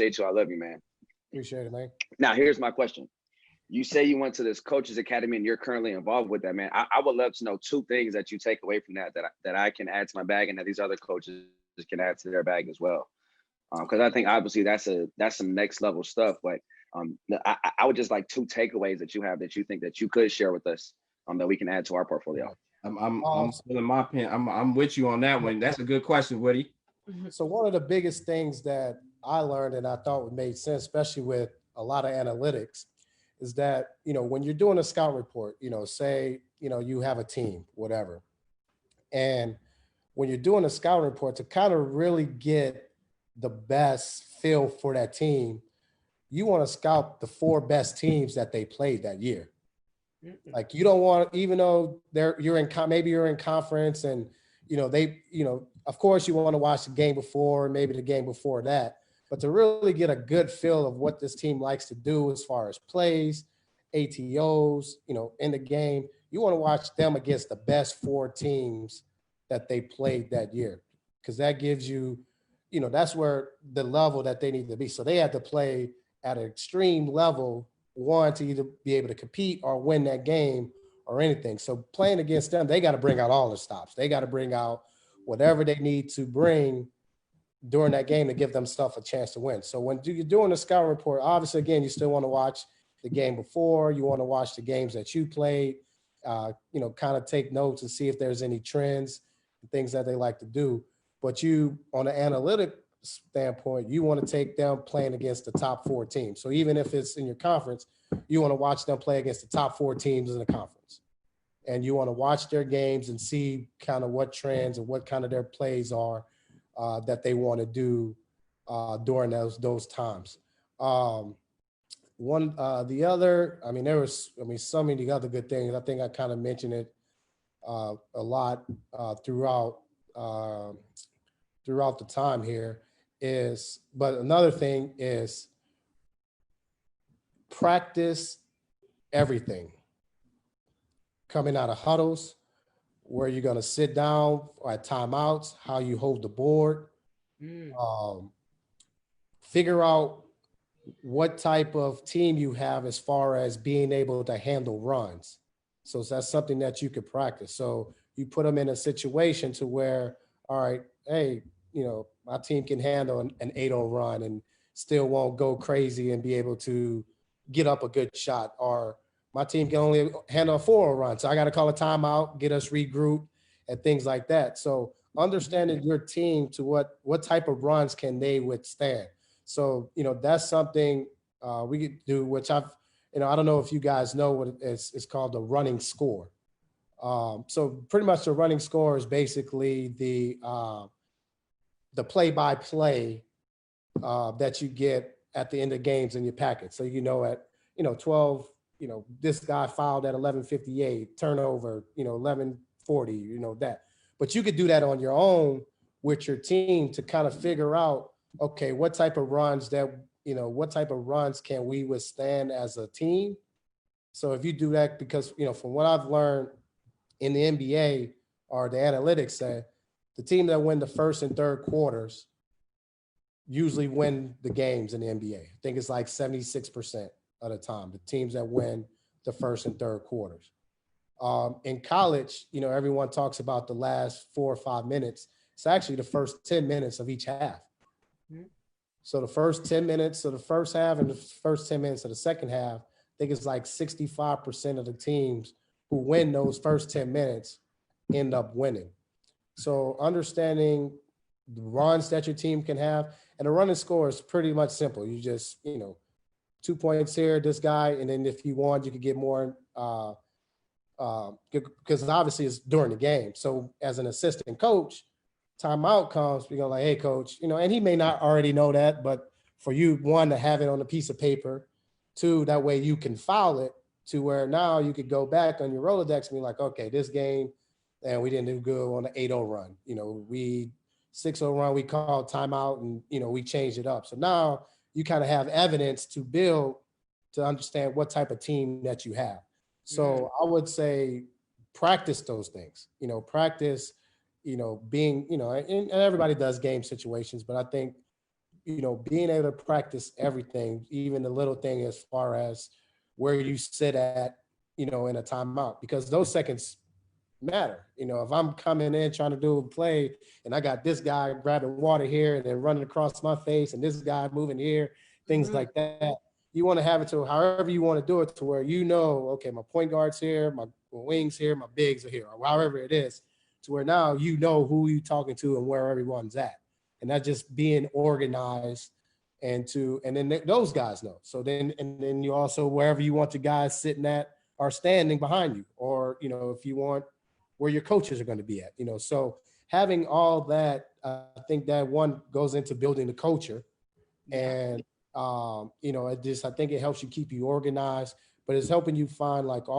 you. I love you, man. Appreciate it, man. Now, here's my question. You say you went to this coaches academy and you're currently involved with that, man. I would love to know two things that you take away from that I can add to my bag and that these other coaches can add to their bag as well. Because I think obviously that's some next level stuff. But I would just like two takeaways that you have that you think that you could share with us that we can add to our portfolio. I'm in my pen. I'm with you on that one. That's a good question, Woody. So one of the biggest things that I learned and I thought made sense, especially with a lot of analytics, is that, when you're doing a scout report, say, you have a team, whatever. And when you're doing a scout report, to kind of really get the best feel for that team, you want to scout the 4 best teams that they played that year. Like, you don't want, even though maybe you're in conference and, of course you want to watch the game before, maybe the game before that, but to really get a good feel of what this team likes to do as far as plays, ATOs, in the game, you want to watch them against the best 4 teams that they played that year. Because that gives you, that's where the level that they need to be. So they had to play at an extreme level, one, to either be able to compete or win that game or anything. So playing against them, they got to bring out all the stops. They got to bring out whatever they need to bring during that game to give themselves a chance to win. So when you're doing a scout report, obviously, again, you still want to watch the game before, you want to watch the games that you played, kind of take notes and see if there's any trends and things that they like to do. But you, on an analytic standpoint, you want to take them playing against the top 4 teams. So even if it's in your conference, you want to watch them play against the top 4 teams in the conference. And you want to watch their games and see kind of what trends and what kind of their plays are that they want to do during those times. The other, there was, so many other good things. I think I kind of mentioned it a lot throughout the time here but another thing is practice everything. Coming out of huddles, where you're going to sit down at timeouts, how you hold the board, figure out what type of team you have as far as being able to handle runs. So that's something that you could practice. So you put them in a situation to where, all right, hey, my team can handle an 8-0 run and still won't go crazy and be able to get up a good shot, or my team can only handle a 4-0 run. So I got to call a timeout, get us regrouped and things like that. So understanding your team to what type of runs can they withstand. So, that's something we could do, which I don't know if you guys know what it's called, the running score. So pretty much the running score is basically the play-by-play that you get at the end of games in your packet. So, at 12, this guy fouled at 11:58, turnover, 11:40, that. But you could do that on your own with your team to kind of figure out, okay, what type of runs can we withstand as a team? So if you do that, because, from what I've learned in the NBA, or the analytics say, the team that win the first and third quarters usually win the games in the NBA. I think it's like 76% of the time, the teams that win the first and third quarters. In college, everyone talks about the last 4 or 5 minutes. It's actually the first 10 minutes of each half. So the first 10 minutes of the first half and the first 10 minutes of the second half, I think it's like 65% of the teams who win those first 10 minutes end up winning. So understanding the runs that your team can have, and the running score is pretty much simple. You just, 2 points here, this guy, and then if you want, you could get more, because obviously it's during the game. So as an assistant coach, timeout comes, you're like, hey, coach, and he may not already know that, but for you, one, to have it on a piece of paper, two, that way you can file it to where now you could go back on your Rolodex and be like, okay, this game, and we didn't do good on the 8-0 run. We 6-0 run, we called timeout and, we changed it up. So now you kind of have evidence to build to understand what type of team that you have. So I would say practice those things, practice, being, and everybody does game situations, but I think, you know, being able to practice everything, even the little thing as far as where you sit at, you know, in a timeout, because those seconds matter. You know, if I'm coming in trying to do a play and I got this guy grabbing water here and then running across my face and this guy moving here, things like that, you want to have it to however you want to do it to where, you know, okay, my point guard's here, my wings here, my bigs are here, or however it is, to where now you know who you're talking to and where everyone's at. And that just being organized and then those guys know. So then you also, wherever you want the guys sitting at are standing behind you, or, you know, if you want where your coaches are going to be at, you know. So having all that, I think that one goes into building the culture. And, you know, I think it helps you keep you organized, but it's helping you find like all